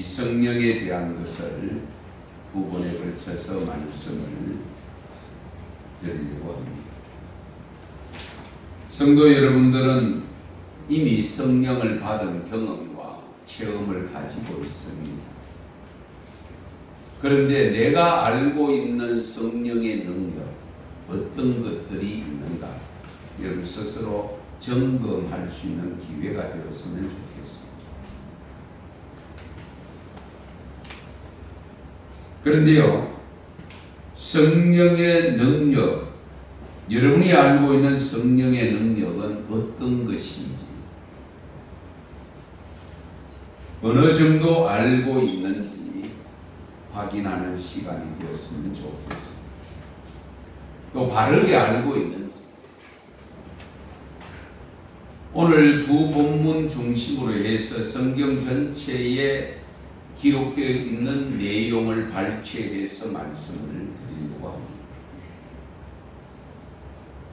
성령에 대한 것을 두 번에 걸쳐서 말씀을 드리려고 합니다. 성도 여러분들은 이미 성령을 받은 경험과 체험을 가지고 있습니다. 그런데 내가 알고 있는 성령의 능력, 어떤 것들이 있는가, 여러분 스스로 점검할 수 있는 기회가 되었으면 좋겠습니다. 그런데요, 성령의 능력, 여러분이 알고 있는 성령의 능력은 어떤 것인지, 어느 정도 알고 있는지 확인하는 시간이 되었으면 좋겠습니다. 또 바르게 알고 있는지. 오늘 두 본문 중심으로 해서 성경 전체에 기록되어 있는 내용을 발췌해서 말씀을 드리려고 합니다.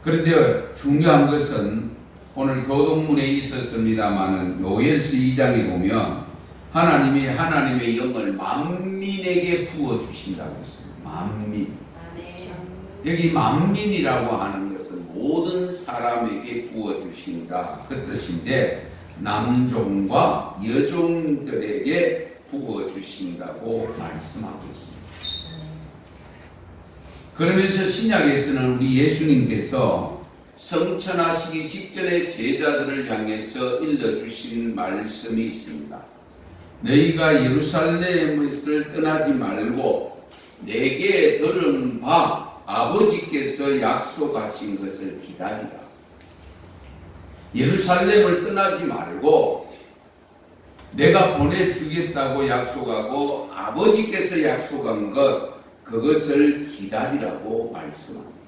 그런데 중요한 것은 오늘 교동문에 있었습니다마는 요엘서 2장에 보면 하나님이 하나님의 영을 만민에게 부어주신다고 했어요. 만민. 여기 만민이라고 하는 것은 모든 사람에게 부어주신다 그 뜻인데, 남종과 여종들에게 부어주신다고 말씀하고 있습니다. 그러면서 신약에서는 우리 예수님께서 성천하시기 직전에 제자들을 향해서 일러주신 말씀이 있습니다. 너희가 예루살렘을 떠나지 말고 내게 들은 바 아버지께서 약속하신 것을 기다리라. 예루살렘을 떠나지 말고 내가 보내주겠다고 약속하고 아버지께서 약속한 것, 그것을 기다리라고 말씀합니다.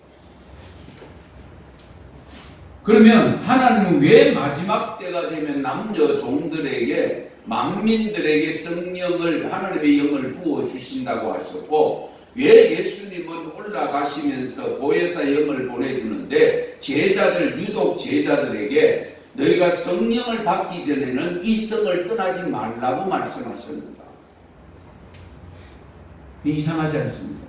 그러면 하나님은 왜 마지막 때가 되면 남녀 종들에게, 만민들에게 성령을, 하나님의 영을 부어주신다고 하셨고, 왜 예수님은 올라가시면서 보혜사 영을 보내주는데 제자들, 유독 제자들에게 너희가 성령을 받기 전에는 이 성을 떠나지 말라고 말씀하셨는가? 이상하지 않습니다.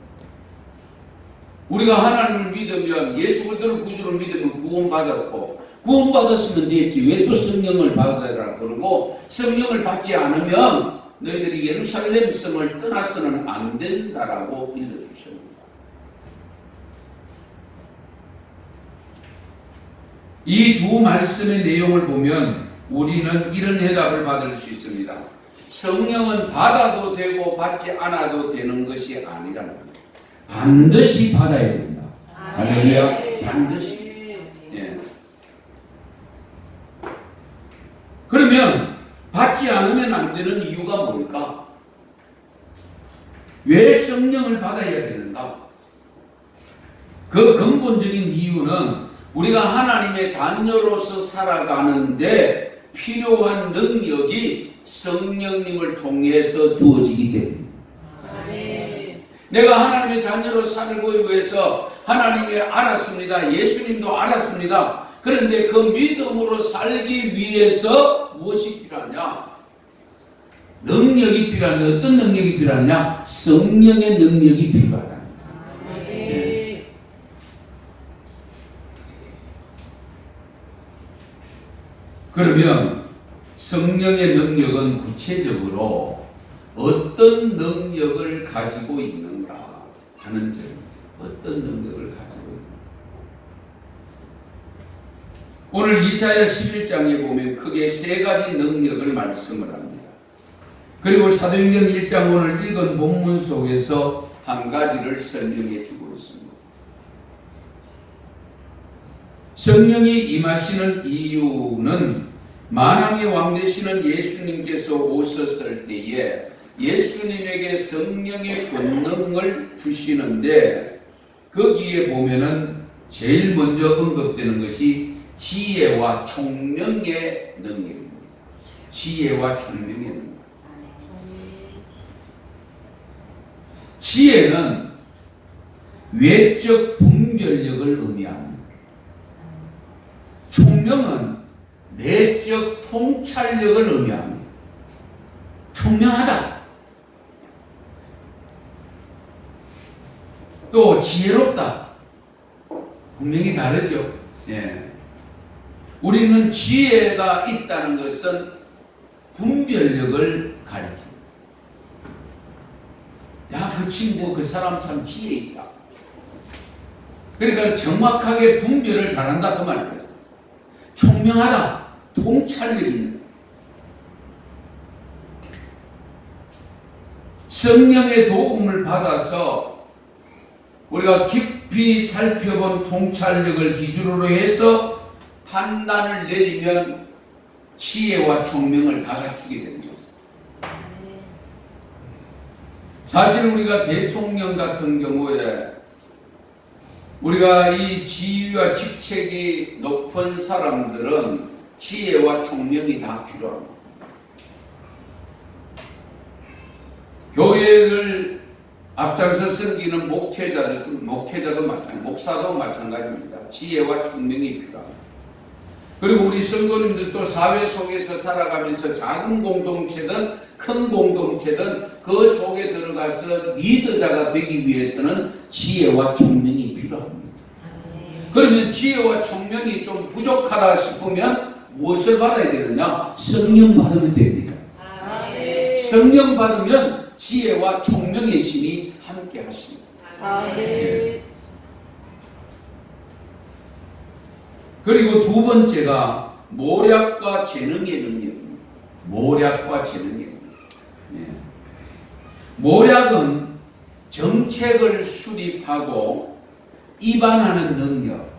우리가 하나님을 믿으면, 예수 그리스도를 구주로 믿으면 구원받았고, 구원받았으면 되지 왜 또 성령을 받아라 그러고, 성령을 받지 않으면 너희들이 예루살렘 성을 떠나서는 안 된다라고 일러주셨습니다. 이 두 말씀의 내용을 보면 우리는 이런 해답을 받을 수 있습니다. 성령은 받아도 되고 받지 않아도 되는 것이 아니라는 겁니다. 반드시 받아야 된다. 할렐루야. 반드시. 예. 그러면 받지 않으면 안 되는 이유가 뭘까? 왜 성령을 받아야 되는가? 그 근본적인 이유는 우리가 하나님의 자녀로서 살아가는데 필요한 능력이 성령님을 통해서 주어지기 때문입니다. 내가 하나님의 자녀로 살고 위해서 하나님이 알았습니다. 예수님도 알았습니다. 그런데 그 믿음으로 살기 위해서 무엇이 필요하냐? 능력이 필요하냐? 어떤 능력이 필요하냐? 성령의 능력이 필요하다. 네. 그러면 성령의 능력은 구체적으로 어떤 능력을 가지고 있는가 하는 점, 어떤 능력을 가지고 있는가. 오늘 이사야 11장에 보면 크게 세 가지 능력을 말씀을 합니다. 그리고 사도행전 1장 오늘 읽은 본문 속에서 한 가지를 설명해 주고 있습니다. 성령이 임하시는 이유는 만왕의 왕 되시는 예수님께서 오셨을 때에 예수님에게 성령의 권능을 주시는데, 거기에 보면은 제일 먼저 언급되는 것이 지혜와 총명의 능력입니다. 지혜와 총명의 능력. 지혜는 외적 분별력을 의미합니다. 총명은 내적 통찰력을 의미합니다. 총명하다. 또 지혜롭다. 분명히 다르죠. 예. 우리는 지혜가 있다는 것은 분별력을 가리킵니다. 야, 그 친구, 그 사람 참 지혜 있다. 그러니까 정확하게 분별을 잘한다 그 말이에요. 총명하다, 통찰력 있는. 성령의 도움을 받아서 우리가 깊이 살펴본 통찰력을 기준으로 해서 판단을 내리면 지혜와 총명을 다 갖추게 되는 거죠. 사실 우리가 대통령 같은 경우에 우리가 이 지위와 직책이 높은 사람들은 지혜와 총명이 다 필요합니다. 교회를 앞장서 섬기는 목회자도 마찬가지, 목사도 마찬가지입니다. 지혜와 총명이 필요합니다. 그리고 우리 성도님들도 사회 속에서 살아가면서 작은 공동체든 큰 공동체든 그 속에 들어가서 리더자가 되기 위해서는 지혜와 총명이 필요합니다. 그러면 지혜와 총명이 좀 부족하다 싶으면 무엇을 받아야 되느냐? 성령 받으면 됩니다. 성령 받으면 지혜와 총명의 신이 함께 하십니다. 예. 그리고 두 번째가 모략과 재능의 능력입니다. 모략과 재능의 능력. 예. 모략은 정책을 수립하고 입안하는 능력.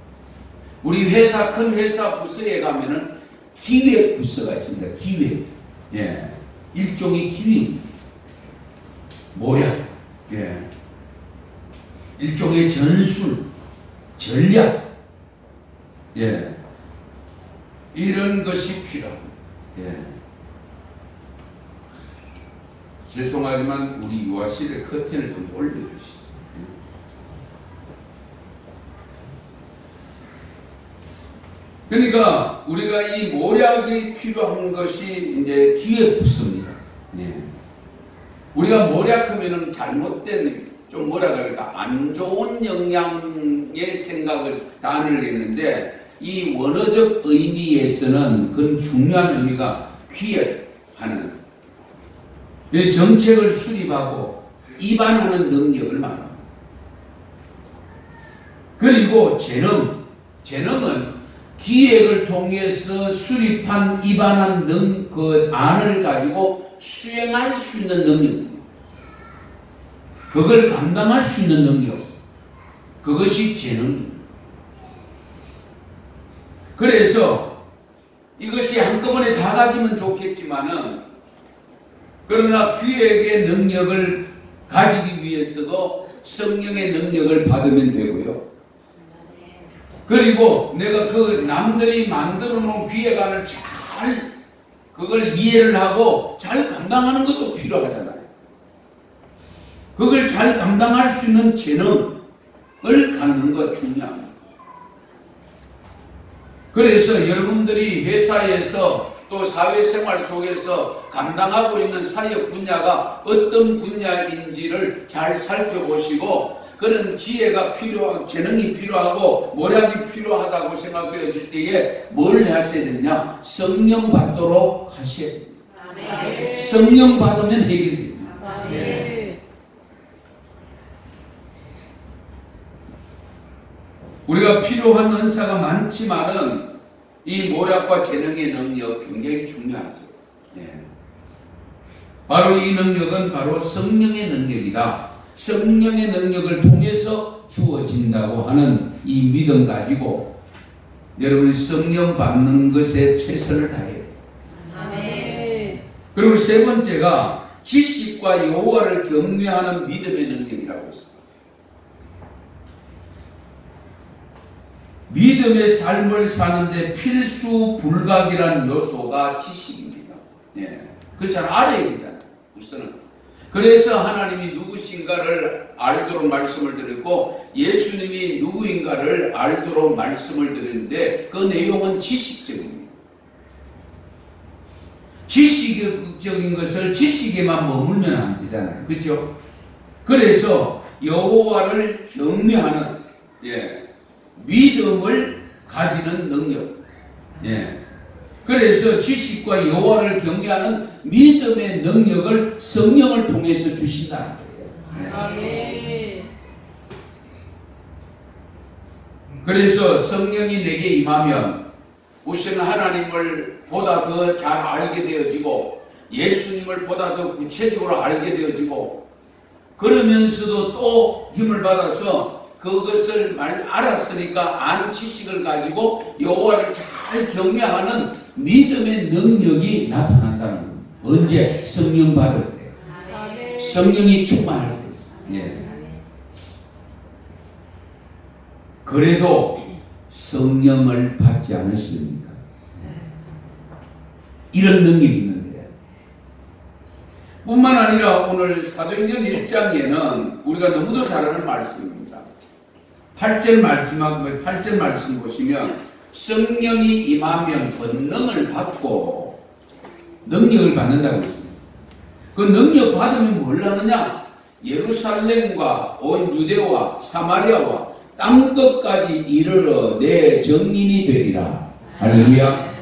우리 회사, 큰 회사 부서에 가면은 기획 부서가 있습니다. 기획. 예. 일종의 기획. 모략. 예. 일종의 전술, 전략. 예. 이런 것이 필요합니다. 예. 죄송하지만 우리 유아실의 커튼을 좀 올려주시죠. 그러니까 우리가 이 모략이 필요한 것이 이제 기획부서입니다. 예. 우리가 모략하면은 잘못된 좀 뭐라 그럴까 안 좋은 영향의 생각을 나누려는데 이 원어적 의미에서는 그건 중요한 의미가 기획하는 정책을 수립하고 입안하는 능력을 말합니다. 그리고 재능은 기획을 통해서 수립한 입안한 그 안을 가지고 수행할 수 있는 능력, 그걸 감당할 수 있는 능력, 그것이 재능입니다. 그래서 이것이 한꺼번에 다 가지면 좋겠지만은 그러나 기획의 능력을 가지기 위해서도 성령의 능력을 받으면 되고요. 그리고 내가 그 남들이 만들어 놓은 기획안을 잘 그걸 이해를 하고 잘 감당하는 것도 필요하잖아요. 그걸 잘 감당할 수 있는 재능을 갖는 것 중요합니다. 그래서 여러분들이 회사에서 또 사회생활 속에서 감당하고 있는 사역 분야가 어떤 분야인지를 잘 살펴보시고 그런 지혜가 필요하고 재능이 필요하고 모략이 필요하다고 생각되어질 때에 뭘 하셔야 되냐? 성령 받도록 하셔야 됩니다. 성령 받으면 해결됩니다. 네. 우리가 필요한 은사가 많지만은 이 모략과 재능의 능력 굉장히 중요하죠. 네. 바로 이 능력은 바로 성령의 능력이다. 성령의 능력을 통해서 주어진다고 하는 이 믿음 가지고 여러분이 성령 받는 것에 최선을 다해야 돼요. 아멘. 그리고 세 번째가 지식과 여호와를 경외하는 믿음의 능력이라고 했습니다. 믿음의 삶을 사는데 필수 불가결한 요소가 지식입니다. 예. 그래서 잘 알아야 되잖아요. 우선은. 그래서 하나님이 누구신가를 알도록 말씀을 드리고 예수님이 누구인가를 알도록 말씀을 드리는데 그 내용은 지식적입니다. 지식적인 것을 지식에만 머물면 안 되잖아요. 그렇죠? 그래서 여호와를 경외하는 믿음을 가지는 능력. 그래서 지식과 여호와를 경외하는 믿음의 능력을 성령을 통해서 주신다. 그래서 성령이 내게 임하면 우선 하나님을 보다 더 잘 알게 되어지고 예수님을 보다 더 구체적으로 알게 되어지고 그러면서도 또 힘을 받아서 그것을 알았으니까 안 지식을 가지고 여호와를 잘 경외하는 믿음의 능력이 나타난다는 거예요. 언제? 성령 받을 때. 성령이 충만할 때. 그래도 성령을 받지 않으십니까? 이런 능력이 있는데 뿐만 아니라 오늘 사도행전 1장에는 우리가 너무도 잘 아는 말씀입니다. 8절 말씀 보시면 성령이 임하면 권능을 받고 능력을 받는다고 했습니다. 그 능력 받으면 뭘 하느냐? 예루살렘과 온 유대와 사마리아와 땅끝까지 이르러 내 증인이 되리라. 할렐루야.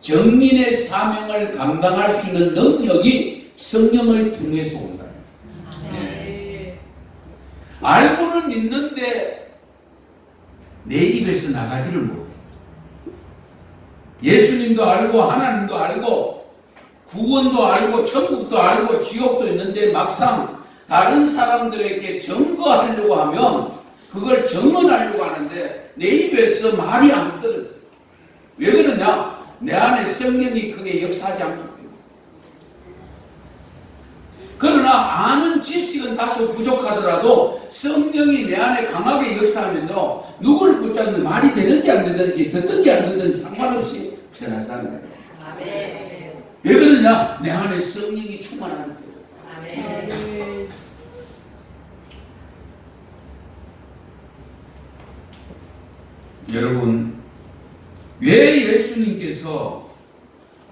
증인의 사명을 감당할 수 있는 능력이 성령을 통해서 온다. 알고는 있는데 내 입에서 나가지를 못해. 예수님도 알고 하나님도 알고 구원도 알고 천국도 알고 지옥도 있는데 막상 다른 사람들에게 증거하려고 하면 그걸 증언하려고 하는데 내 입에서 말이 안 떨어져. 왜 그러냐? 내 안에 성령이 크게 역사하지 않기 때문에. 그러나 아는 지식은 다소 부족하더라도 성령이 내 안에 강하게 역사하면요 누구를 붙잡는 말이 되는지 안 되는지 듣든지 안 듣든지 상관없이 전하잖아요. 왜 그러냐? 내 안에 성령이 충만하기 때문에. 여러분, 왜 예수님께서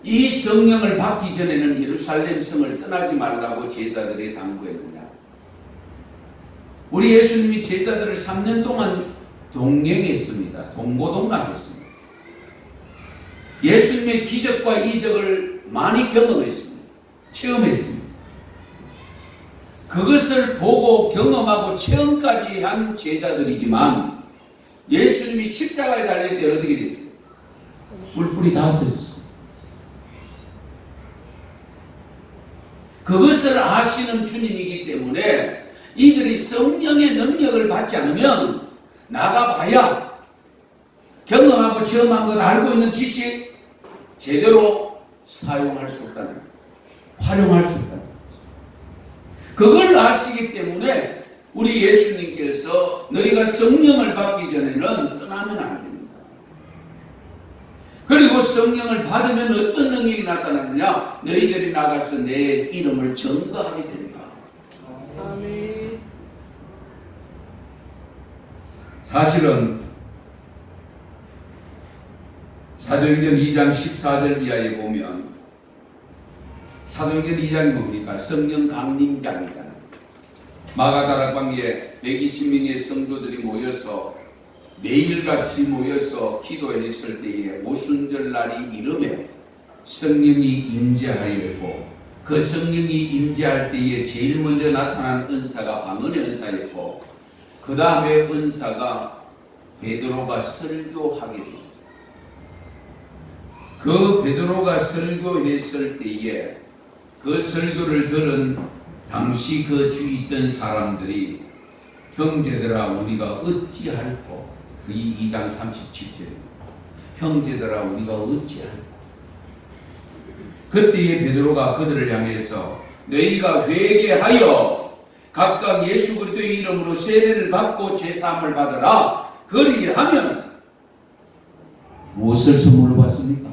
이 성령을 받기 전에는 예루살렘 성을 떠나지 말라고 제자들에게 당부했느냐? 우리 예수님이 제자들을 3년 동안 동행했습니다. 동고동락했습니다. 예수님의 기적과 이적을 많이 경험했습니다. 체험했습니다. 그것을 보고 경험하고 체험까지 한 제자들이지만 예수님이 십자가에 달릴 때 어떻게 됐어요? 뿔뿔이 다 흩어졌어요. 그것을 아시는 주님이기 때문에 이들이 성령의 능력을 받지 않으면 나가봐야 경험하고 체험한 것 알고 있는 지식 제대로 사용할 수 없다는 거예요. 활용할 수 없다는 거예요. 그걸 아시기 때문에 우리 예수님께서 너희가 성령을 받기 전에는 떠나면 안 됩니다. 그리고 성령을 받으면 어떤 능력이 나타나느냐? 너희들이 나가서 내 이름을 증거하게 됩니다. 아멘. 사실은 사도행전 2장 14절 이하에 보면 사도행전 2장이 뭡니까? 성령 강림장이잖아요. 마가다락방에 120명의 성도들이 모여서 매일같이 모여서 기도했을 때에 오순절 날이 이름에 성령이 임재하였고 그 성령이 임재할 때에 제일 먼저 나타난 은사가 방언의 은사였고 그 다음에 은사가 베드로가 설교하게 됩니다. 그 베드로가 설교했을 때에 그 설교를 들은 당시 그 주위에 있던 사람들이 형제들아 우리가 어찌할꼬 그 2장 37절입니다. 형제들아 우리가 어찌할꼬 그때에 베드로가 그들을 향해서 너희가 회개하여 각각 예수 그리스도의 이름으로 세례를 받고 제사함을 받으라. 그리하면 무엇을 선물로 받습니까?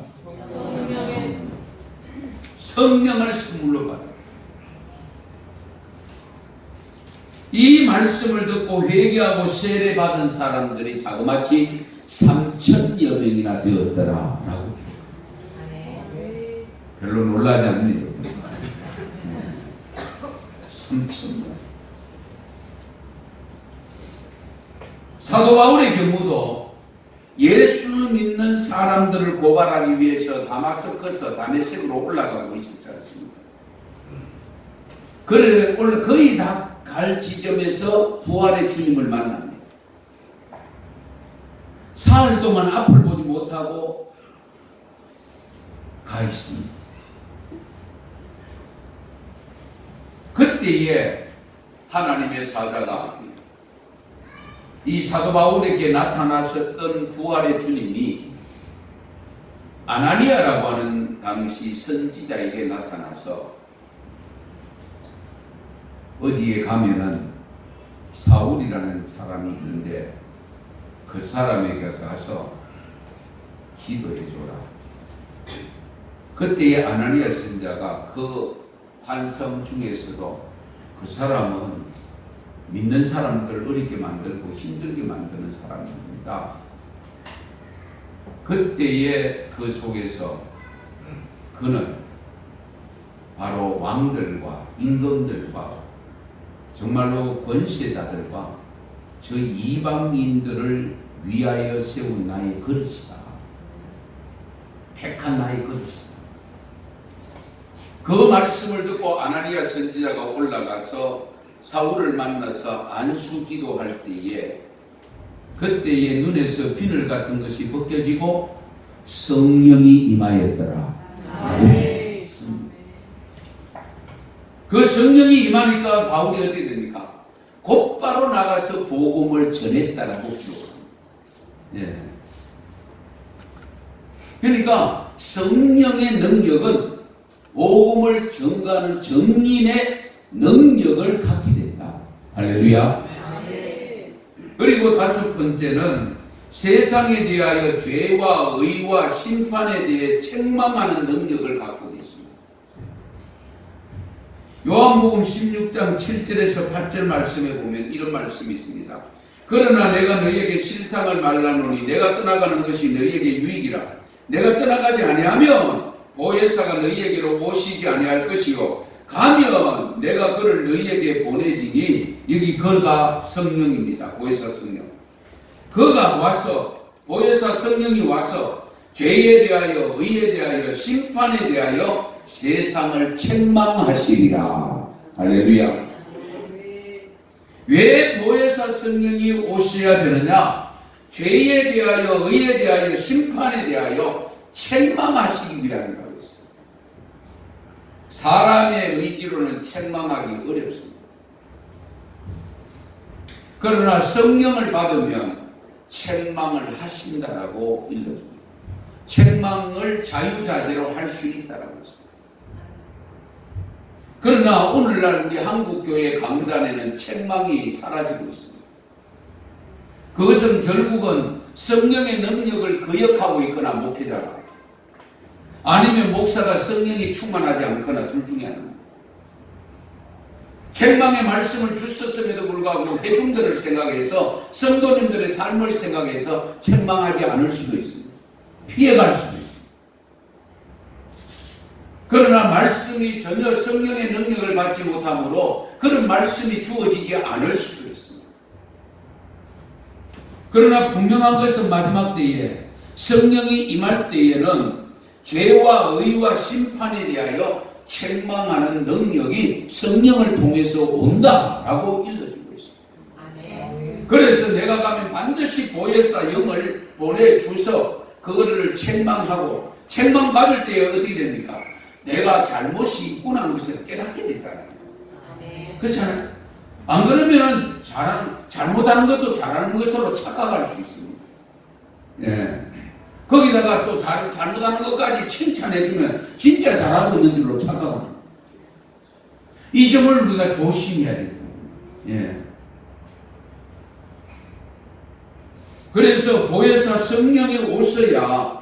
성령을 선물로 받아. 이 말씀을 듣고 회개하고 세례 받은 사람들이 자그마치 3,000여 명이나 되었더라 라고. 별로 놀라지 않네요. 3,000명. 사도 바울의 경우도 예수 믿는 사람들을 고발하기 위해서 다메섹으로 올라가고 있었지 않습니까? 그래 거의 다 갈 지점에서 부활의 주님을 만납니다. 사흘 동안 앞을 보지 못하고 가 있습니다. 그때에 하나님의 사자가 이 사도 바울에게 나타나셨던 부활의 주님이 아나니아라고 하는 당시 선지자에게 나타나서 어디에 가면은 사울이라는 사람이 있는데 그 사람에게 가서 기도해 줘라. 그때의 아나니아 선지자가 그 환상 중에서도 그 사람은 믿는 사람들을 어렵게 만들고 힘들게 만드는 사람입니다. 그때의 그 속에서 그는 바로 왕들과 임금들과 정말로 권세자들과 저 이방인들을 위하여 세운 나의 그릇이다. 택한 나의 그릇이다. 그 말씀을 듣고 아나니아 선지자가 올라가서 사울을 만나서 안수 기도할 때에 그때의 눈에서 비늘 같은 것이 벗겨지고 성령이 임하였더라. 그 성령이 임하니까 바울이 어떻게 됩니까? 곧바로 나가서 복음을 전했다라고 기록합니다. 예. 그러니까 성령의 능력은 복음을 전가하는 정인의 능력을 갖게 된다. 할렐루야. 그리고 다섯 번째는 세상에 대하여 죄와 의와 심판에 대해 책망하는 능력을 갖고 계십니다. 요한복음 16장 7절에서 8절 말씀에 보면 이런 말씀이 있습니다. 그러나 내가 너희에게 실상을 말하노니 내가 떠나가는 것이 너희에게 유익이라. 내가 떠나가지 아니하면 보혜사가 너희에게로 오시지 아니할 것이요 가면 내가 그를 너희에게 보내리니 여기 그가 성령입니다. 보혜사 성령. 그가 와서 보혜사 성령이 와서 죄에 대하여 의에 대하여 심판에 대하여 세상을 책망하시리라. 할렐루야. 왜 보혜사 성령이 오셔야 되느냐? 죄에 대하여 의에 대하여 심판에 대하여 책망하시기 위한 거예요. 사람의 의지로는 책망하기 어렵습니다. 그러나 성령을 받으면 책망을 하신다라고 일러줍니다. 책망을 자유자재로 할 수 있다라고 했습니다. 그러나 오늘날 우리 한국교회 강단에는 책망이 사라지고 있습니다. 그것은 결국은 성령의 능력을 거역하고 있거나 목회자가 아니면 목사가 성령이 충만하지 않거나 둘 중에 하나입니다. 책망의 말씀을 주셨음에도 불구하고 회중들을 생각해서 성도님들의 삶을 생각해서 책망하지 않을 수도 있습니다. 피해갈 수도 있습니다. 그러나 말씀이 전혀 성령의 능력을 받지 못하므로 그런 말씀이 주어지지 않을 수도 있습니다. 그러나 분명한 것은 마지막 때에 성령이 임할 때에는 죄와 의와 심판에 대하여 책망하는 능력이 성령을 통해서 온다라고 일러주고 있습니다. 그래서 내가 가면 반드시 보혜사 영을 보내주서 그거를 책망하고 책망받을 때에 어떻게 됩니까? 내가 잘못이 있구나 하는 것을 깨닫게 되잖아요. 그렇잖아요. 안 그러면 잘못하는 것도 잘하는 것으로 착각할 수 있습니다. 예. 거기다가 또 잘못하는 것까지 칭찬해주면 진짜 잘하고 있는 줄로 착각합니다. 이 점을 우리가 조심해야 됩니다. 예. 그래서 보혜사 성령이 오셔야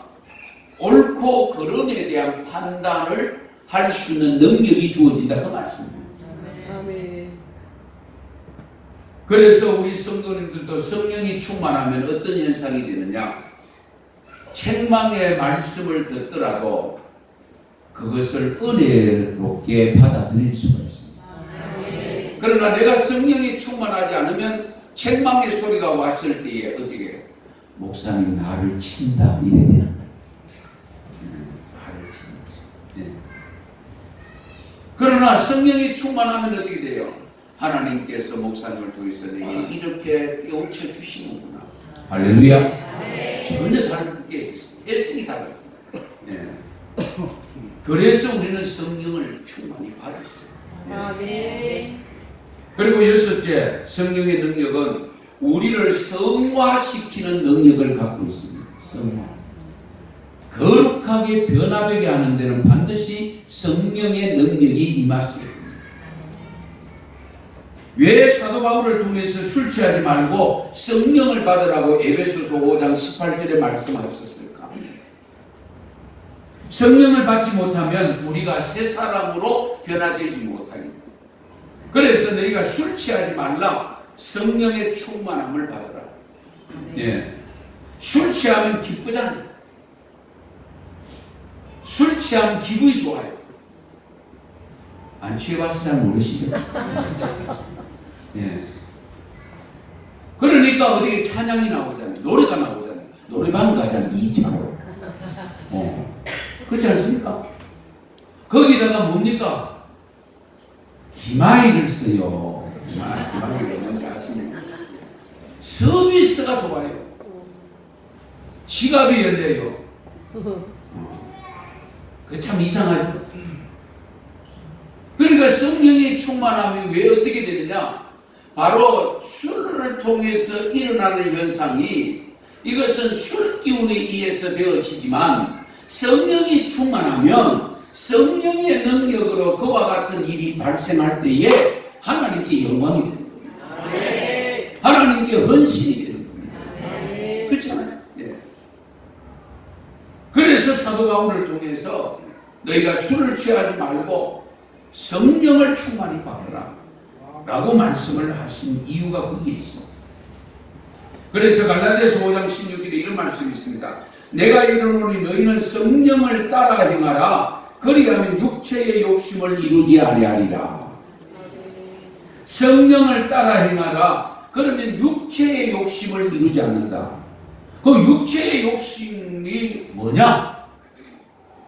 옳고 그름에 대한 판단을 할 수 있는 능력이 주어진다 그 말씀입니다. 그래서 우리 성도님들도 성령이 충만하면 어떤 현상이 되느냐? 책망의 말씀을 듣더라도 그것을 은혜롭게 받아들일 수가 있습니다. 그러나 내가 성령이 충만하지 않으면 책망의 소리가 왔을 때에 어떻게 목사님 나를 친다 이래야 되는 거예요. 나를 친다. 네. 그러나 성령이 충만하면 어떻게 돼요? 하나님께서 목사님을 통해서 내게 이렇게 깨우쳐 주시는구나. 할렐루야. 전혀 다르게 애쓰기 다릅니다. 네. 그래서 우리는 성령을 충만히 받으셔요. 아멘. 그리고 여섯째, 성령의 능력은 우리를 성화시키는 능력을 갖고 있습니다. 성화. 거룩하게 변화되게 하는 데는 반드시 성령의 능력이 임하셔야 됩니다. 왜 사도 바울을 통해서 술 취하지 말고 성령을 받으라고 에베소서 5장 18절에 말씀하셨을까? 성령을 받지 못하면 우리가 새 사람으로 변화되지 못하니. 그래서 너희가 술 취하지 말라. 성령의 충만함을 받으라. 예. 술 취하면 기쁘잖아요. 술 취하면 기분이 좋아요. 안 취해봐서 잘 모르시죠? 예. 그러니까 어디 찬양이 나오잖아요. 노래가 나오잖아요. 노래방 가잖아요. 2차로. 그렇지 않습니까? 거기다가 뭡니까? 기마이를 써요. 기마이를 뭔지 아시나요? 서비스가 좋아요. 지갑이 열려요. 그 참 이상하죠? 그러니까 성령이 충만하면 왜 어떻게 되느냐? 바로 술을 통해서 일어나는 현상이 이것은 술 기운에 의해서 되어지지만 성령이 충만하면 성령의 능력으로 그와 같은 일이 발생할 때에 하나님께 영광이 되는 겁니다. 네. 하나님께 헌신이 되는 겁니다. 네. 그렇잖아요. 네. 그래서 사도 바울을 통해서 너희가 술을 취하지 말고 성령을 충만히 받으라 라고 말씀을 하신 이유가 거기에 있습니다. 그래서 갈라디아서 5장 16절에 이런 말씀이 있습니다. 내가 이르노니 너희는 성령을 따라 행하라. 그리하면 육체의 욕심을 이루지 아니하리라. 성령을 따라 행하라. 그러면 육체의 욕심을 이루지 않는다. 그 육체의 욕심이 뭐냐?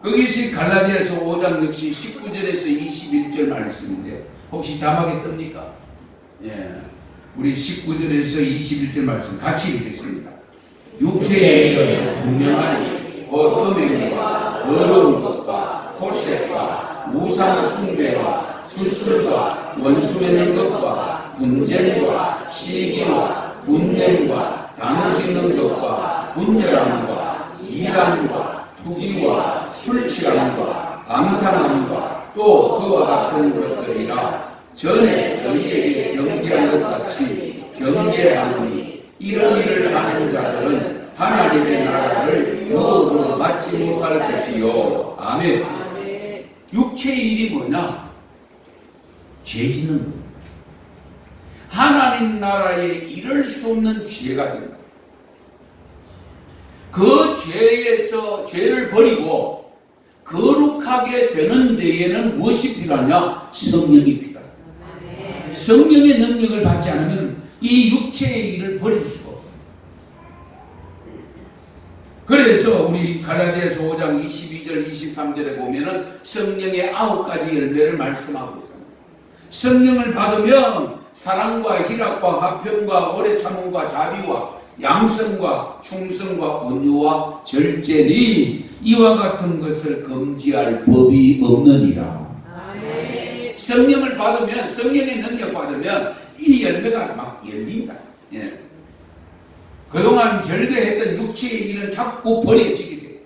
거기서 갈라디아서 5장 역시 19절에서 21절 말씀인데 혹시 자막에 뜹니까? 예. 우리 19절에서 21절 말씀 같이 읽겠습니다. 육체의 일은 분명하니 곧 음행과 더러운 것과 호색과 우상 숭배와 주술과 원수 맺는 것과 분쟁과 시기와 분냄과 당기는 것과 분열함과 이란과 투기와 술 취함과 방탕함과 또 그와 같은 것들이라. 전에 너희에게 경계한 것 같이 경계하노니 이런 일을 하는 자들은 하나님의 나라를 영으로 받지 못할 것이요. 아멘. 육체의 일이 뭐냐? 죄 짓는 것. 하나님 나라에 이를 수 없는 죄가 된다. 그 죄에서 죄를 버리고 거룩하게 되는 데에는 무엇이 필요하냐? 성령이 필요하다. 성령의 능력을 받지 않으면 이 육체의 일을 버릴 수가 없어요. 그래서 우리 갈라디아서 5장 22절 23절에 보면은 성령의 9가지 열매를 말씀하고 있습니다. 성령을 받으면 사랑과 희락과 화평과 오래 참음과 자비와 양성과 충성과 온유와 절제니 이와 같은 것을 금지할 법이 없느니라. 아멘. 성령을 받으면, 성령의 능력 받으면 이 열매가 막 열린다. 예. 그동안 절개했던 육체의 일은 자꾸 버려지게 돼요.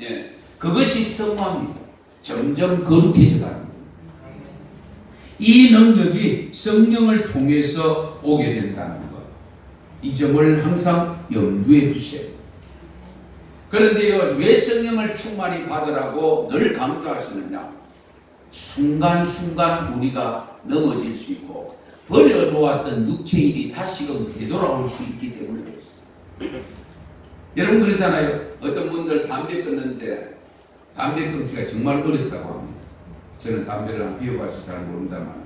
예. 그것이 성화입니다. 점점 거룩해져 가는 겁니다. 이 능력이 성령을 통해서 오게 된다는 것. 이 점을 항상 염두에 두세요. 그런데요, 왜 성령을 충만히 받으라고 늘 강조하시느냐? 순간순간 우리가 넘어질 수 있고 버려놓았던 육체의 일이 다시금 되돌아올 수 있기 때문에 그렇습니다. 여러분 그러잖아요. 어떤 분들 담배 끊는데 담배 끊기가 정말 어렵다고 합니다. 저는 담배를 안 피워봐서 잘 모른다만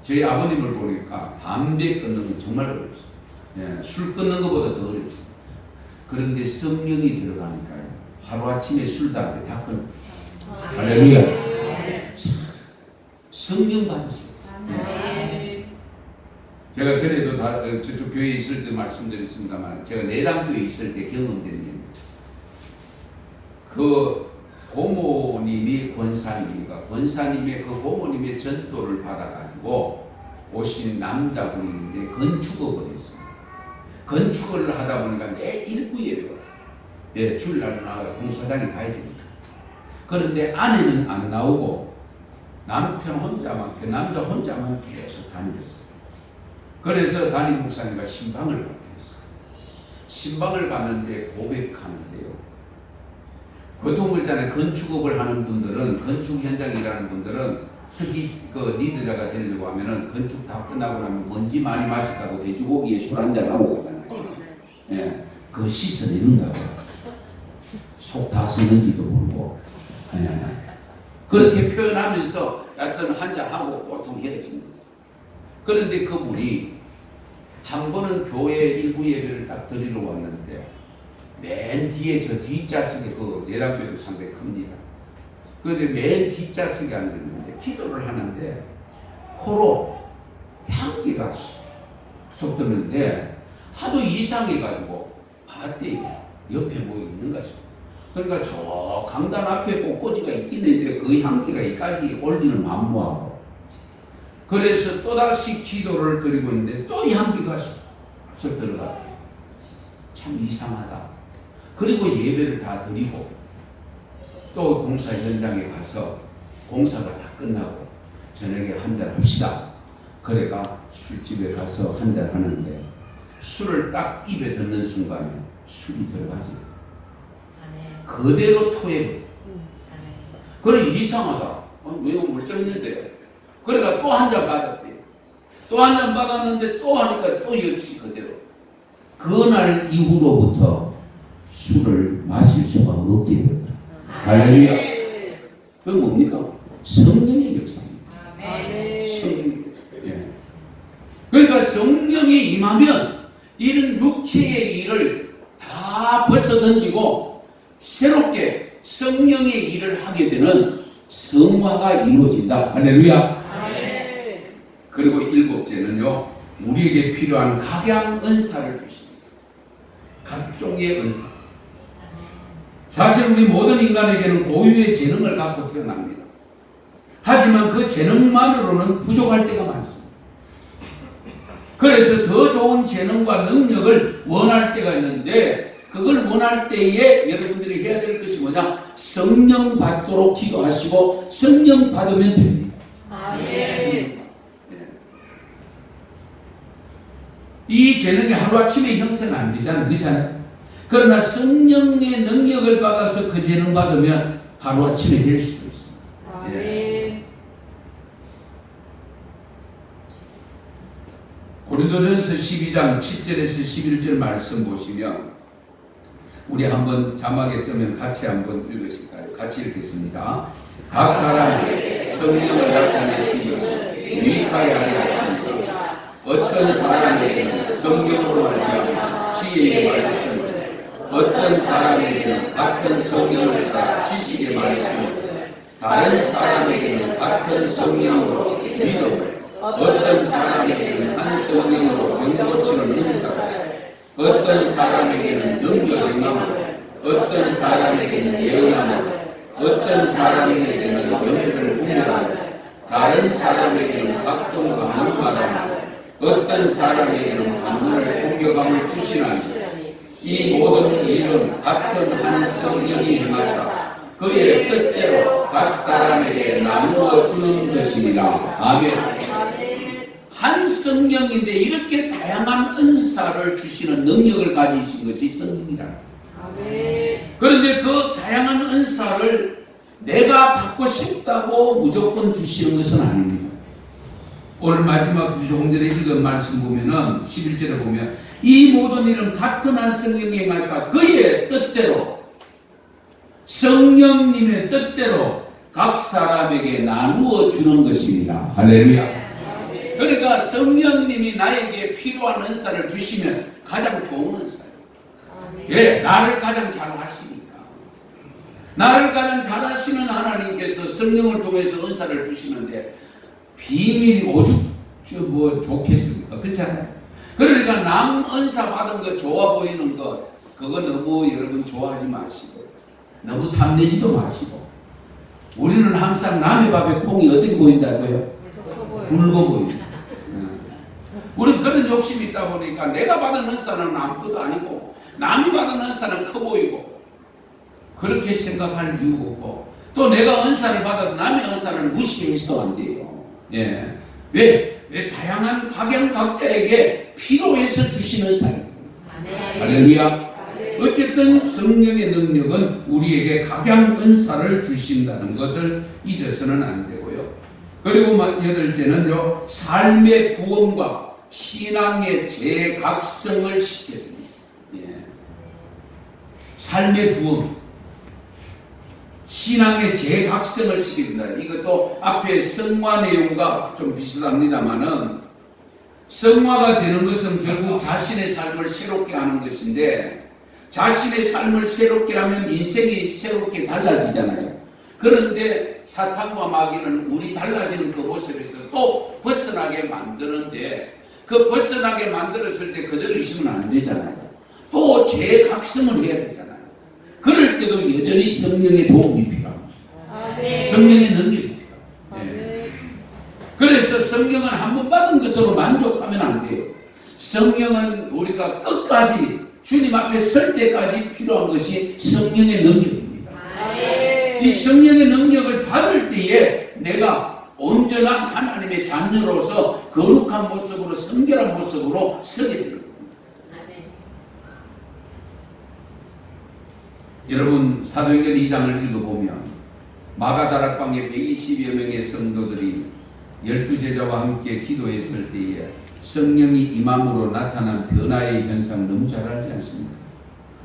저희 아버님을 보니까 담배 끊는 건 정말 어렵습니다. 예, 술 끊는 것보다 더 어렵습니다. 그런데 성령이 들어가니까요. 하루아침에 술, 담배 다 끊어. 할렐루야. 성령 받으세요. 예. 제가 전에도 저쪽 교회에 있을 때 말씀드렸습니다만, 제가 내당교회에 있을 때 경험된 일입니다. 그 고모님이 권사님이니까 권사님의 그 고모님의 전도를 받아가지고 오신 남자분인데 건축업을 했어요. 건축을 하다 보니까 매일 일구예배 왔어요. 예, 주일날 나가 공사장에 가야 되니까. 그런데 아내는 안 나오고 남편 혼자만, 그 남자 혼자만 계속 다녔어요. 그래서 담임 목사님과 신방을 가게 했어요. 신방을 갔는데 고백하는데요. 보통 그렇잖아요. 건축업을 하는 분들은, 건축 현장에 일하는 분들은 특히 그 리더자가 되려고 하면은 건축 다 끝나고 나면 먼지 많이 마셨다고 돼지고기에 술 한잔 하고 가잖아요. 예, 그거 씻어내는다고. 속 다 썩는지도 모르고. 그렇게 표현하면서 하여튼 한잔하고 보통 헤어집니다. 그런데 그분이 한 번은 교회 일부 예배를 딱 드리러 왔는데 맨 뒤에 저 뒷좌석에 그 내담교회도 상당히 큽니다. 그런데 맨 뒷좌석에 앉았는데 기도를 하는데 코로 향기가 쏙 드는데 하도 이상해가지고 봤더니 옆에 뭐 있는 것이죠. 그러니까 저 강단 앞에 꽃꽂이가 있긴 했는데 그 향기가 이까지 올리는 만무하고 그래서 또다시 기도를 드리고 있는데 또 향기가 쏙 들어가. 참 이상하다. 그리고 예배를 다 드리고 또 공사 현장에 가서 공사가 다 끝나고 저녁에 한잔 합시다. 그래가 술집에 가서 한잔 하는데 술을 딱 입에 넣는 순간에 술이 들어가지. 그대로 토해버려. 그래 이상하다. 왜 멀쩡했는데. 그래가 또 한 잔 받았대. 또 한 잔 받았는데 또 하니까 또 역시 그대로. 그날 이후로부터 술을 마실 수가 없게 되었다. 할렐루야. 그건 뭡니까? 성령의 역사입니다. 성령의 역사. 예. 그러니까 성령이 임하면 이런 육체의 일을 다 벗어던지고 새롭게 성령의 일을 하게 되는 성화가 이루어진다. 할렐루야. 그리고 7째는요, 우리에게 필요한 각양 은사를 주십니다. 각종의 은사. 사실 우리 모든 인간에게는 고유의 재능을 갖고 태어납니다. 하지만 그 재능만으로는 부족할 때가 많습니다. 그래서 더 좋은 재능과 능력을 원할 때가 있는데 그걸 원할 때에 여러분들이 해야 될 것이 뭐냐? 성령 받도록 기도하시고 성령 받으면 됩니다. 이 재능이 하루아침에 형성 안 되잖아요. 그렇잖아요. 그러나 성령의 능력을 받아서 그 재능 받으면 하루아침에 될 수도 있습니다. 예. 고린도전서 12장 7절에서 11절 말씀 보시면 우리 한번 자막에 뜨면 같이 한번 읽으실까요? 같이 읽겠습니다. 각 사람이 성령을 나타내시면 유익하게 하려 하시니라. 어떤 사람에게는 성령으로 말미암아 지혜의 말씀을, 어떤 사람에게는 같은 성령을 따라 지식의 말씀을, 다른 사람에게는 같은 성령으로 믿음을, 어떤 사람에게는 한 성령으로 병 고치는 은사를, 어떤 사람에게는 능력 행함을, 어떤 사람에게는 예언함을, 어떤 사람에게는 영을 분별함을, 다른 사람에게는 각종 감을 말함을, 어떤 사람에게는 만물을 공격함을 주시나니 이 모든 일은 같은 한 성령이 행하사 그의 뜻대로 각 사람에게 나누어 주는 것입니다. 아멘. 한 성령인데 이렇게 다양한 은사를 주시는 능력을 가지신 것이 성령이다. 그런데 그 다양한 은사를 내가 받고 싶다고 무조건 주시는 것은 아닙니다. 오늘 마지막 조금 전에 읽은 말씀 보면은 11절에 보면 이 모든 일은 같은 한 성령이 행하사 그의 뜻대로 성령님의 뜻대로 각 사람에게 나누어 주는 것입니다. 할렐루야. 그러니까 성령님이 나에게 필요한 은사를 주시면 가장 좋은 은사예요. 예, 나를 가장 잘 하시니까. 나를 가장 잘 하시는 하나님께서 성령을 통해서 은사를 주시는데 비밀이 오죽 좋겠습니까? 그렇지 않아요? 그러니까 남 은사 받은 거 좋아 보이는 것 그거 너무 여러분 좋아하지 마시고 너무 탐내지도 마시고 우리는 항상 남의 밥에 콩이 어떻게 보인다고요? 굵어 보인다. 우리 그런 욕심이 있다 보니까 내가 받은 은사는 아무것도 아니고 남이 받은 은사는 커 보이고 그렇게 생각할 이유가 없고 또 내가 은사를 받아도 남의 은사는 무시해서도 안 돼요. 예. 왜 다양한 각양각자에게 필요해서 주시는 은사입니다. 할렐루야. 어쨌든 성령의 능력은 우리에게 각양 은사를 주신다는 것을 잊어서는 안 되고요. 그리고 여덟째는요, 삶의 부흥과 신앙의 재각성을 시켜줍니다. 예. 삶의 부흥, 신앙의 재각성을 시켜준다. 이것도 앞에 성화 내용과 좀 비슷합니다만은 성화가 되는 것은 결국 자신의 삶을 새롭게 하는 것인데 자신의 삶을 새롭게 하면 인생이 새롭게 달라지잖아요. 그런데 사탄과 마귀는 우리 달라지는 그 모습에서 또 벗어나게 만드는데 그 벗어나게 만들었을 때 그대로 있으면 안 되잖아요. 또 재각성을 해야 되잖아요. 그럴 때도 여전히 성령의 도움이 필요합니다. 성령의 능력이 필요합니다. 그래서 성령은 한 번 받은 것으로 만족하면 안 돼요. 성령은 우리가 끝까지 주님 앞에 설 때까지 필요한 것이 성령의 능력입니다. 이 성령의 능력을 받을 때에 내가 온전한 하나님의 자녀로서 거룩한 모습으로 성결한 모습으로 서게 되는 겁니다. 여러분 사도행전 2장을 읽어보면 마가다락방에 120여 명의 성도들이 12제자와 함께 기도했을 때에 성령이 임함으로 나타난 변화의 현상 너무 잘 알지 않습니까?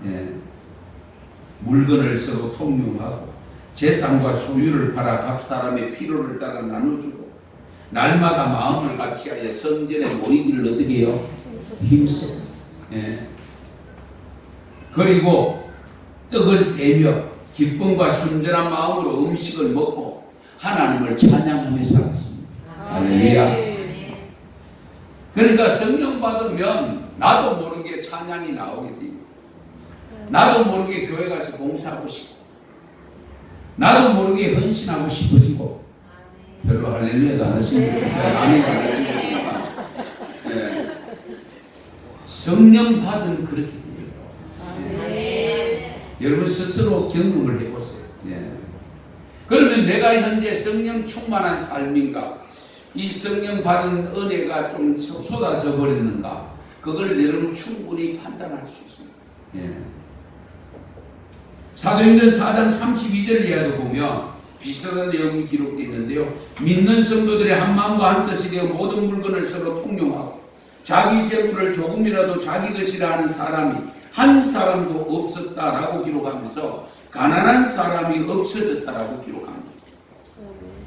예. 물건을 서로 통용하고 재산과 소유를 팔아 각 사람의 필요를 따라 나눠주고 날마다 마음을 같이하여 성전에 모이기를 어떻게 해요? 힘써. 예. 그리고 떡을 떼며 기쁨과 순전한 마음으로 음식을 먹고 하나님을 찬양하며 살았습니다. 할렐루야. 그러니까 성령 받으면 나도 모르게 찬양이 나오게 돼 있어요. 나도 모르게 교회 가서 봉사하고 싶고 나도 모르게 헌신하고 싶어지고 별로 할렐루야도 안 하시니까 아멘도 안 하시니까 성령 받으면 그렇게 돼요. 여러분 스스로 경험을 해보세요. 그러면 내가 현재 성령 충만한 삶인가? 이 성령 받은 은혜가 좀 쏟아져 버렸는가? 그걸 여러분 충분히 판단할 수 있습니다. 사도행전 4장 32절 이하도 보면 비슷한 내용이 기록되어 있는데요. 믿는 성도들의 한 마음과 한 뜻이 되어 모든 물건을 서로 통용하고 자기 재물을 조금이라도 자기 것이라 하는 사람이 한 사람도 없었다라고 기록하면서 가난한 사람이 없어졌다라고 기록합니다.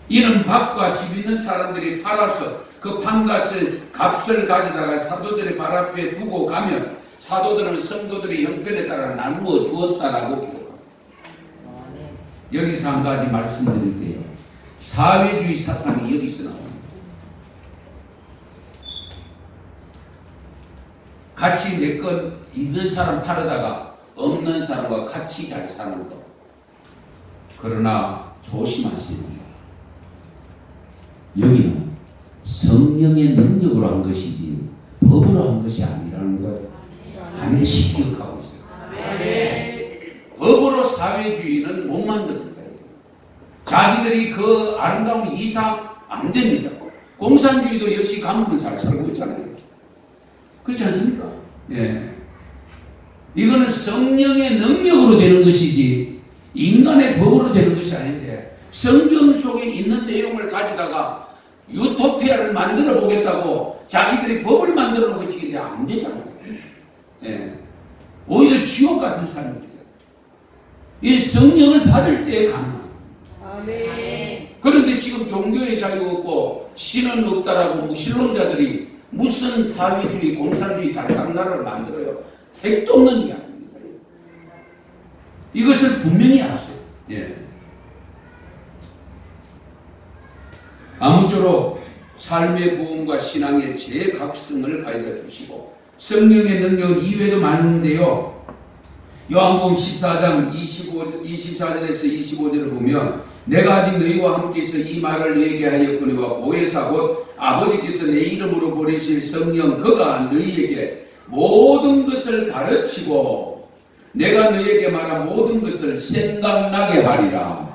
이는 밭과 집 있는 사람들이 팔아서 그 판값을 값을 가져다가 사도들의 발 앞에 두고 가면 사도들은 성도들의 형편에 따라 나누어 주었다라고 기록합니다. 여기서 한 가지 말씀드릴게요. 사회주의 사상이 여기서 나옵니다. 같이 내 것 있는 사람 팔아다가 없는 사람과 같이 잘 사는 것. 그러나 조심하시는 거예요. 여기는 성령의 능력으로 한 것이지 법으로 한 것이 아니라는 것 반드시 기억하고 있어요. 법으로 사회주의는 못 만듭니다. 자기들이 그 아름다운 이상 안 됩니다. 공산주의도 역시 가문은 잘 살고 있잖아요. 그렇지 않습니까? 예. 이거는 성령의 능력으로 되는 것이지 인간의 법으로 되는 것이 아닌데 성경 속에 있는 내용을 가져다가 유토피아를 만들어 보겠다고 자기들이 법을 만들어 놓으시는데 안 되잖아요. 예. 오히려 지옥 같은 삶이죠. 이 성령을 받을 때에 가능합니다. 아멘. 그런데 지금 종교의 자유가 없고 신은 없다라고 무신론자들이 무슨 사회주의, 공산주의 잘상나라를 만들어요. 택도 없는 이야기입니다. 이것을 분명히 아세요. 예. 아무쪼록 삶의 부흥과 신앙의 재각성을 가르쳐 주시고 성령의 능력은 이외에도 많은데요. 요한복음 14장 24절에서 25절을 보면 내가 아직 너희와 함께해서 이 말을 얘기하였거니와 보혜사 곧 아버지께서 내 이름으로 보내실 성령 그가 너희에게 모든 것을 가르치고 내가 너희에게 말한 모든 것을 생각나게 하리라.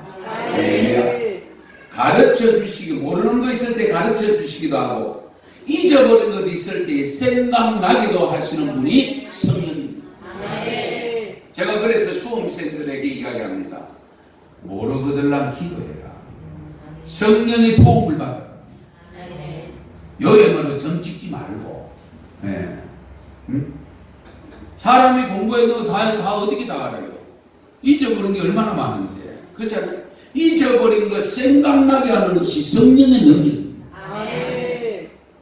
가르쳐 주시기, 모르는 거 있을 때 가르쳐 주시기도 하고 잊어버린 것 있을 때 생각나게도 하시는 분이 성령입니다. 제가 그래서 수험생들에게 이야기합니다. 모르거들랑 기도해라. 성령의 도움을 받아라. 여행으로 점 찍지 말고. 네. 사람이 공부해도 다 어디게 다 알아요. 잊어버린 게 얼마나 많은데. 그렇잖아요. 잊어버린 것 생각나게 하는 것이 성령의 능력입니다.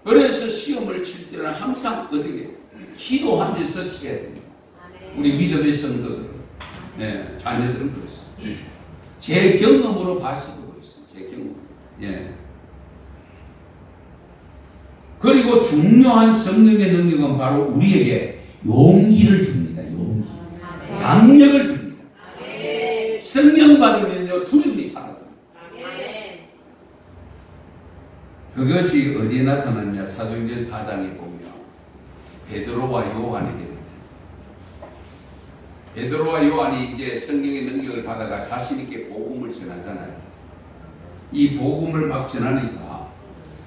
그래서 시험을 칠 때는 항상 어떻게 기도하면서 쳐야 됩니다. 우리 믿음의 성도들, 네, 자녀들은 그렇습니다. 제 경험으로 봐서도 그렇습니다. 제 경험. 예. 그리고 중요한 성령의 능력은 바로 우리에게 용기를 줍니다. 용기. 강력을 줍니다. 성령 받으면요 두려움이 사라집니다. 그것이 어디에 나타났냐? 사도행전 4장에 보면 베드로와 요한이 됩니다. 베드로와 요한이 이제 성령의 능력을 받아가 자신 있게 복음을 전하잖아요. 이 복음을 막 전하니까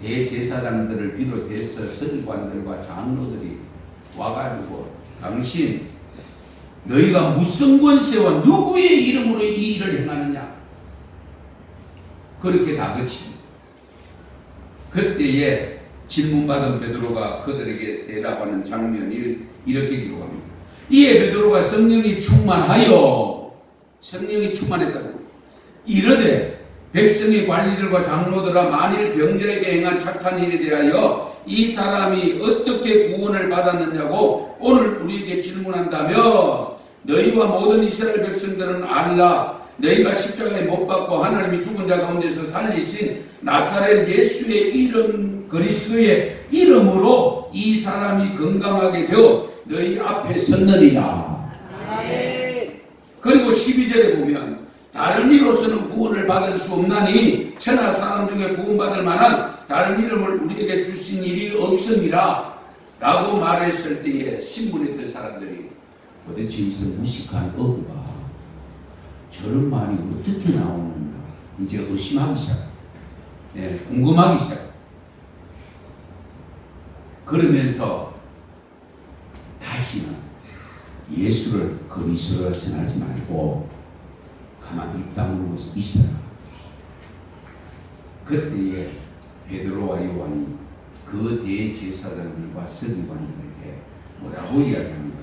대제사장들을 비롯해서 서기관들과 장로들이 와가지고 당신 너희가 무슨 권세와 누구의 이름으로 이 일을 행하느냐? 그렇게 다그칩니다. 그때에 질문받은 베드로가 그들에게 대답하는 장면을 이렇게 기록합니다. 이에 베드로가 성령이 충만하여 성령이 충만했다고 이르되 백성의 관리들과 장로들아 만일 병자에게 행한 착한 일에 대하여 이 사람이 어떻게 구원을 받았느냐고 오늘 우리에게 질문한다며 너희와 모든 이스라엘 백성들은 알라. 너희가 십자가에 못 박고 하나님이 죽은 자 가운데서 살리신 나사렛 예수의 이름 그리스도의 이름으로 이 사람이 건강하게 되어 너희 앞에 섰느니라. 그리고 12절에 보면 다른 이로서는 구원을 받을 수 없나니 천하 사람 중에 구원받을 만한 다른 이름을 우리에게 주신 일이 없음이라 라고 말했을 때에 신문했던 사람들이 도대체 이 무식한 어부가 저런 말이 어떻게 나오는가 이제 의심하기 시작. 네, 궁금하기 시작. 그러면서 다시는 예수를 그리스도로 전하지 말고 가만히 입 다물고 있어라. 그때에 베드로와 요한이 그 대제사장들과 서기관들에게 뭐라고 이야기합니까?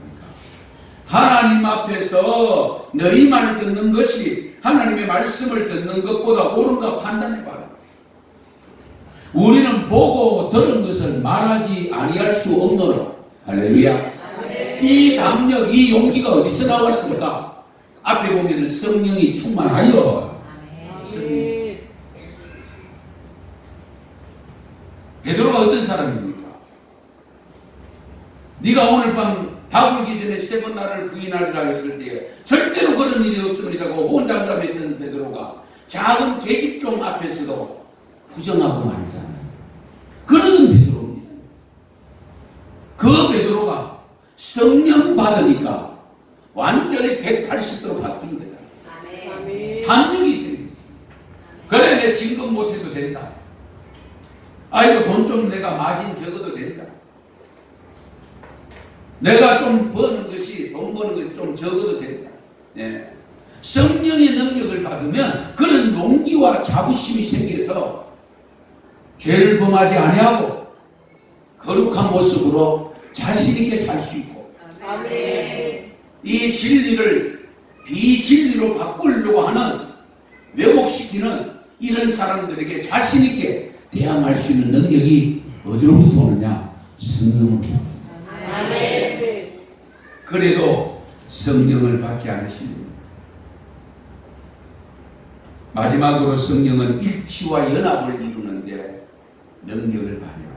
하나님 앞에서 너희 말을 듣는 것이 하나님의 말씀을 듣는 것보다 옳은가 판단해봐라. 우리는 보고 들은 것을 말하지 아니할 수 없노라. 할렐루야. 이 담력, 이 용기가 어디서 나왔을까? 앞에 보면 성령이 충만하여. 베드로가 어떤 사람입니까? 네가 오늘 밤 다불기 전에 세 번 나를 부인하리라 했을 때 절대로 그런 일이 없습니다. 혼자담했던 베드로가 작은 계집종 앞에서도 부정하고 말잖아요. 그러는 베드로입니다. 그 베드로가 성령 받으니까 완전히 180도로 바뀐 거잖아요. 담력이 생겼어요. 그래 내 진급 못해도 된다. 아이고 돈 좀 내가 마진 적어도 된다. 내가 좀 버는 것이 돈 버는 것이 좀 적어도 된다. 예. 성령의 능력을 받으면 그런 용기와 자부심이 생겨서 죄를 범하지 아니하고 거룩한 모습으로 자신 있게 살 수 있고 이 진리를 비진리로 바꾸려고 하는 왜곡시키는 이런 사람들에게 자신 있게 대항할 수 있는 능력이 어디로부터 오느냐? 성령으로부터. 그래도 성령을 받지 않으십니다. 마지막으로 성령은 일치와 연합을 이루는데 능력을 발휘합니다.